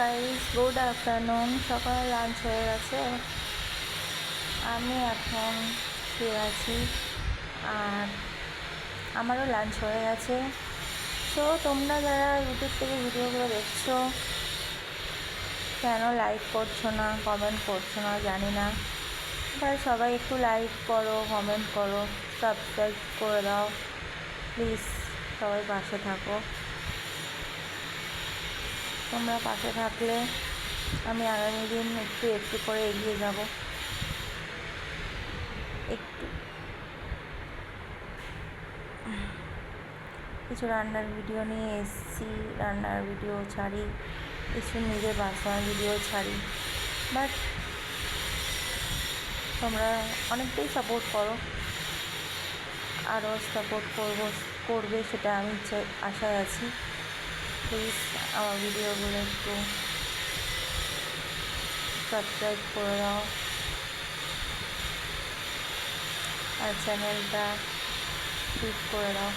Guys, good afternoon. সকালে lunch হয়ে গেছে, আমি এখন শুয়ে আছি আর আমারও লাঞ্চ হয়ে গেছে। সো তোমরা যারা ইউটিউব থেকে ভিডিওগুলো দেখছো কেন লাইক করছো না, কমেন্ট করছো না জানি না, তাই সবাই একটু লাইক করো, কমেন্ট করো, সাবস্ক্রাইব করে দাও প্লিজ। সবাই পাশে থাকো। তোমরা পাশে থাকলে আমি আগামী দিন একটু একটু করে এগিয়ে যাব। একটু কিছু রান্নার ভিডিও নিয়ে এসেছি, রান্নার ভিডিও ছাড়ি, কিছু নিজের পার্সোনাল ভিডিও ছাড়ি, বাট তোমরা অনেকটাই সাপোর্ট করো, আরও সাপোর্ট করবে সেটা আমি আশায় আছি। প্লিজ আমার ভিডিওগুলো একটু সাবস্ক্রাইব করে দাও আর চ্যানেলটা ক্লিক করে দাও।